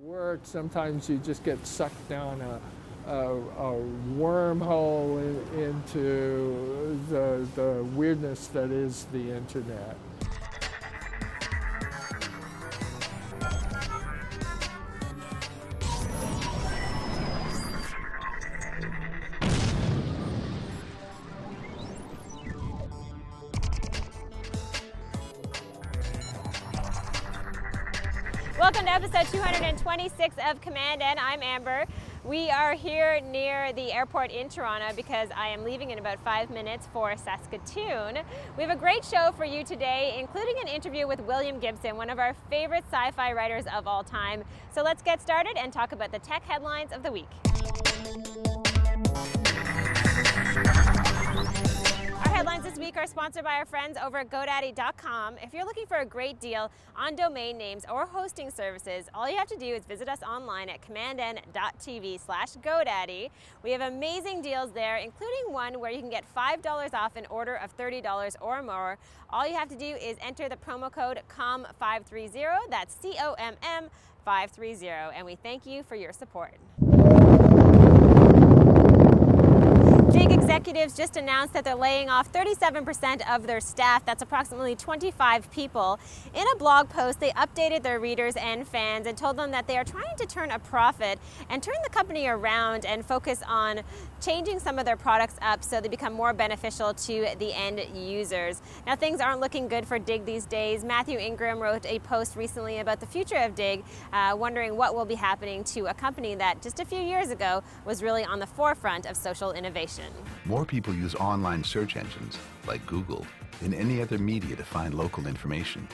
Work, sometimes you just get sucked down a wormhole into the weirdness that is the internet. Welcome to episode 226 of commandN. I'm Amber. We are here near the airport in Toronto because I am leaving in about 5 minutes for Saskatoon. We have a great show for you today, including an interview with William Gibson, one of our favorite sci-fi writers of all time. So let's get started and talk about the tech headlines of the week. Our headlines this week are sponsored by our friends over at GoDaddy.com. If you're looking for a great deal on domain names or hosting services, all you have to do is visit us online at commandN.tv/GoDaddy. We have amazing deals there, including one where you can get $5 off an order of $30 or more. All you have to do is enter the promo code COM530, that's COMM 530, and we thank you for your support. Dig executives just announced that they're laying off 37% of their staff. That's approximately 25 people. In a blog post, they updated their readers and fans and told them that they are trying to turn a profit and turn the company around and focus on changing some of their products up so they become more beneficial to the end users. Now, things aren't looking good for Dig these days. Matthew Ingram wrote a post recently about the future of Dig, wondering what will be happening to a company that just a few years ago was really on the forefront of social innovation. More people use online search engines, like Google, than any other media to find local information.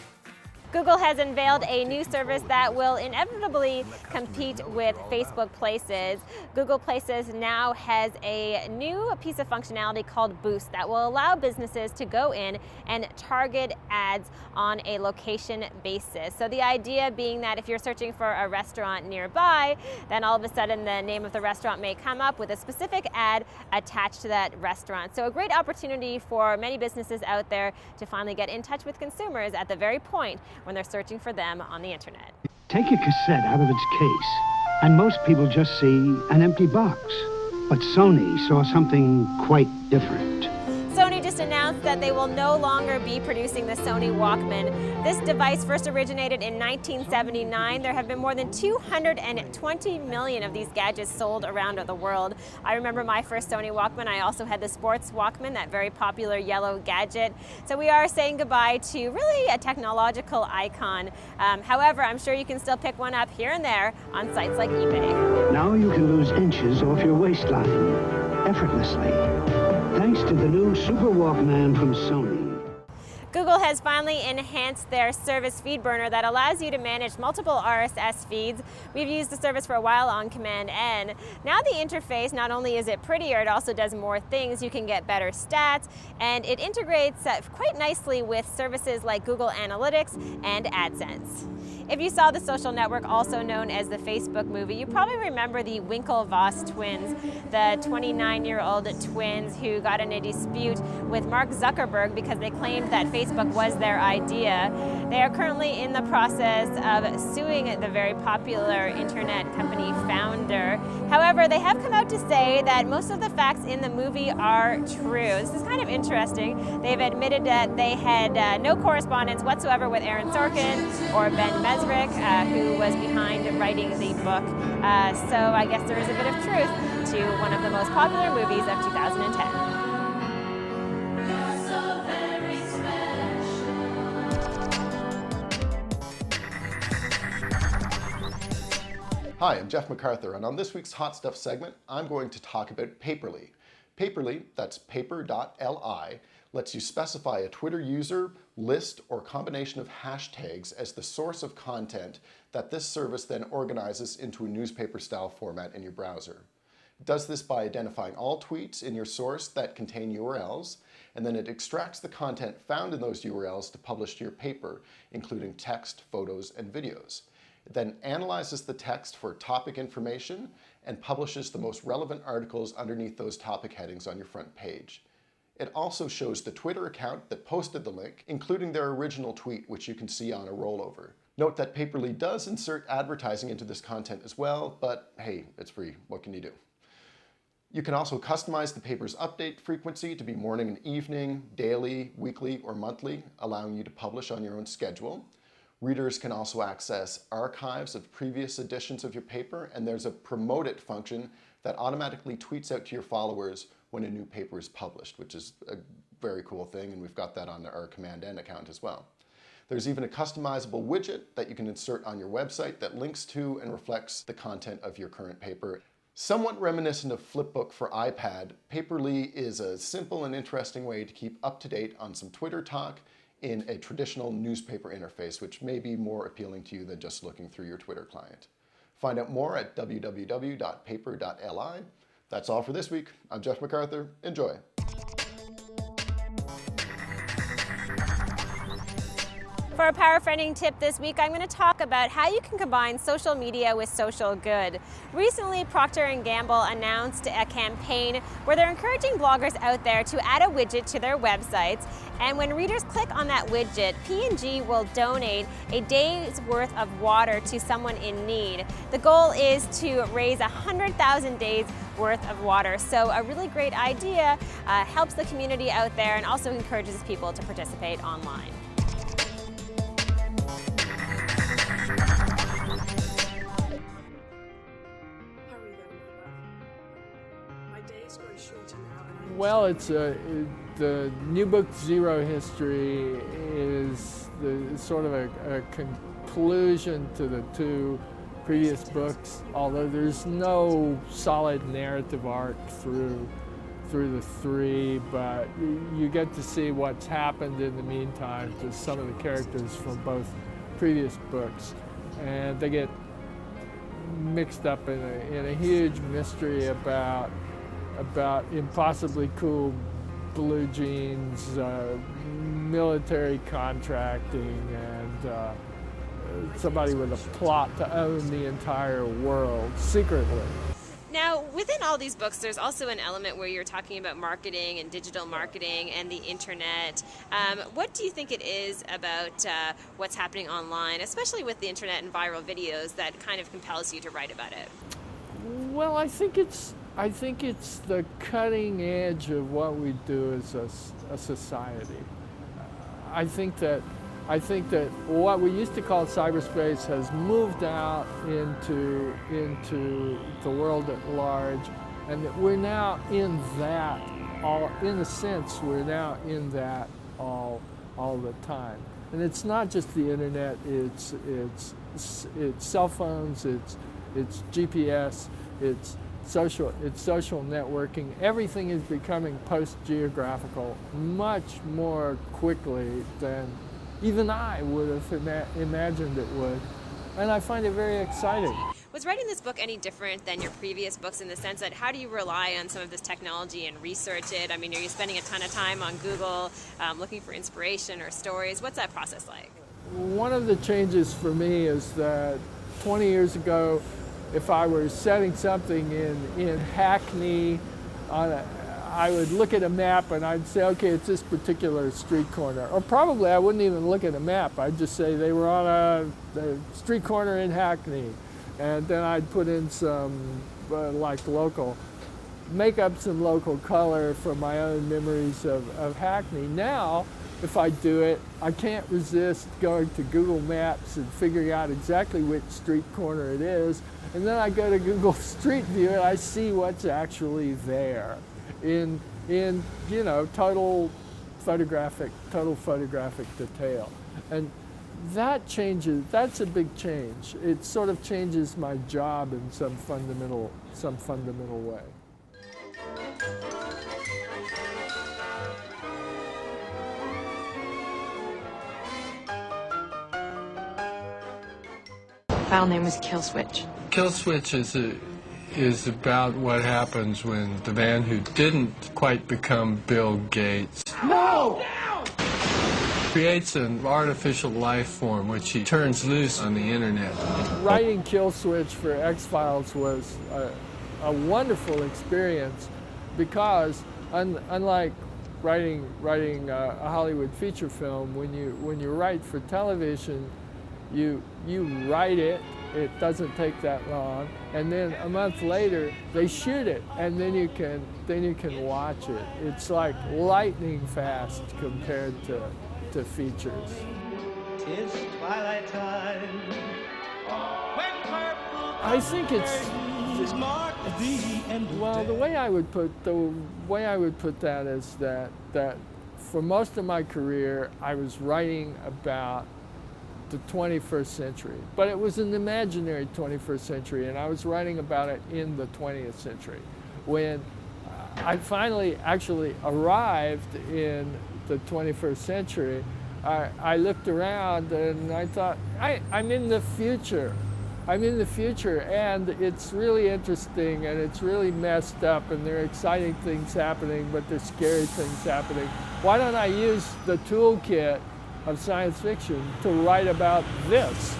Google has unveiled a new service that will inevitably compete with Facebook Places. Google Places now has a new piece of functionality called Boost that will allow businesses to go in and target ads on a location basis. So the idea being that if you're searching for a restaurant nearby, then all of a sudden the name of the restaurant may come up with a specific ad attached to that restaurant. So a great opportunity for many businesses out there to finally get in touch with consumers at the very point when they're searching for them on the internet. Take a cassette out of its case, and most people just see an empty box. But Sony saw something quite different. Sony just announced that they will no longer be producing the Sony Walkman. This device first originated in 1979. There have been more than 220 million of these gadgets sold around the world. I remember my first Sony Walkman. I also had the Sports Walkman, that very popular yellow gadget. So we are saying goodbye to really a technological icon. However, I'm sure you can still pick one up here and there on sites like eBay. Now you can lose inches off your waistline effortlessly, thanks to the new Super Walkman from Sony. Google has finally enhanced their service feed burner that allows you to manage multiple RSS feeds. We've used the service for a while on commandN. Now the interface, not only is it prettier, it also does more things. You can get better stats, and it integrates quite nicely with services like Google Analytics and AdSense. If you saw The Social Network, also known as the Facebook movie, you probably remember the Winklevoss twins, the 29-year-old twins who got in a dispute with Mark Zuckerberg because they claimed that Facebook was their idea. They are currently in the process of suing the very popular internet company founder. However, they have come out to say that most of the facts in the movie are true. This is kind of interesting. They've admitted that they had no correspondence whatsoever with Aaron Sorkin or Ben Mesrick, who was behind writing the book. So I guess there is a bit of truth to one of the most popular movies of 2010. Hi, I'm Jeff MacArthur, and on this week's Hot Stuff segment, I'm going to talk about Paperly. Paperly, that's paper.li, lets you specify a Twitter user, list, or combination of hashtags as the source of content that this service then organizes into a newspaper-style format in your browser. It does this by identifying all tweets in your source that contain URLs, and then it extracts the content found in those URLs to publish to your paper, including text, photos, and videos. It then analyzes the text for topic information and publishes the most relevant articles underneath those topic headings on your front page. It also shows the Twitter account that posted the link, including their original tweet, which you can see on a rollover. Note that Paper.li does insert advertising into this content as well, but hey, it's free. What can you do? You can also customize the paper's update frequency to be morning and evening, daily, weekly, or monthly, allowing you to publish on your own schedule. Readers can also access archives of previous editions of your paper, and there's a promote it function that automatically tweets out to your followers when a new paper is published, which is a very cool thing, and we've got that on our commandN account as well. There's even a customizable widget that you can insert on your website that links to and reflects the content of your current paper. Somewhat reminiscent of Flipbook for iPad, Paper.li is a simple and interesting way to keep up to date on some Twitter talk in a traditional newspaper interface, which may be more appealing to you than just looking through your Twitter client. Find out more at www.paper.li. That's all for this week. I'm Jeff MacArthur. Enjoy. For a power friending tip this week, I'm going to talk about how you can combine social media with social good. Recently, Procter & Gamble announced a campaign where they're encouraging bloggers out there to add a widget to their websites, and when readers click on that widget, P&G will donate a day's worth of water to someone in need. The goal is to raise 100,000 days worth of water. So a really great idea, helps the community out there and also encourages people to participate online. Well, it's the new book Zero History is sort of a conclusion to the two previous books, although there's no solid narrative arc through the three, but you get to see what's happened in the meantime to some of the characters from both previous books, and they get mixed up in a huge mystery about impossibly cool blue jeans, military contracting, and somebody with a plot to own the entire world secretly. Now, within all these books, there's also an element where you're talking about marketing and digital marketing and the internet. What do you think it is about what's happening online, especially with the internet and viral videos, that kind of compels you to write about it? Well, I think it's the cutting edge of what we do as a society. I think that what we used to call cyberspace has moved out into the world at large, and that we're now in that all. In a sense, we're now in that all the time. And it's not just the internet. It's cell phones. It's GPS. It's social networking. Everything is becoming post-geographical much more quickly than even I would have imagined it would. And I find it very exciting. Was writing this book any different than your previous books in the sense that how do you rely on some of this technology and research it? I mean, are you spending a ton of time on Google looking for inspiration or stories? What's that process like? One of the changes for me is that 20 years ago, if I were setting something in Hackney, I would look at a map and I'd say, okay, it's this particular street corner. Or probably I wouldn't even look at a map. I'd just say they were on a street corner in Hackney. And then I'd put in some, make up some local color from my own memories of Hackney. Now, if I do it, I can't resist going to Google Maps and figuring out exactly which street corner it is. And then I go to Google Street View and I see what's actually there in total photographic detail. And that's a big change. It sort of changes my job in some fundamental way. File name was Kill Switch. Kill Switch is about what happens when the man who didn't quite become Bill Gates creates an artificial life form which he turns loose on the internet. Writing Kill Switch for X-Files was a wonderful experience because unlike writing a Hollywood feature film, when you write for television, You write it. It doesn't take that long, and then a month later they shoot it, and then you can watch it. It's like lightning fast compared to features. 'Tis twilight time, when purple I think it's curtains mark the end of well, day. the way I would put that is that for most of my career I was writing about the 21st century, but it was an imaginary 21st century, and I was writing about it in the 20th century. When I finally actually arrived in the 21st century, I looked around and I thought, I'm in the future. I'm in the future, and it's really interesting, and it's really messed up, and there are exciting things happening, but there's scary things happening. Why don't I use the toolkit of science fiction to write about this?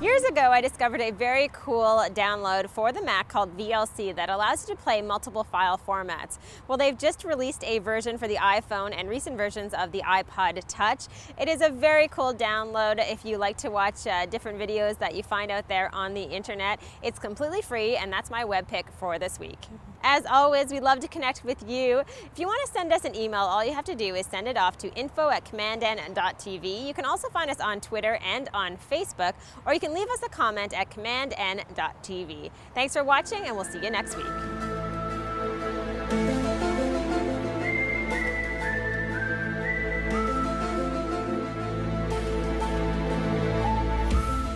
Years ago, I discovered a very cool download for the Mac called VLC that allows you to play multiple file formats. Well, they've just released a version for the iPhone and recent versions of the iPod Touch. It is a very cool download if you like to watch different videos that you find out there on the internet. It's completely free, and that's my web pick for this week. As always, we'd love to connect with you. If you want to send us an email, all you have to do is send it off to info@commandN.tv. You can also find us on Twitter and on Facebook, or you can leave us a comment at commandN.tv. Thanks for watching, and we'll see you next week.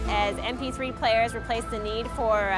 As MP3 players replace the need for,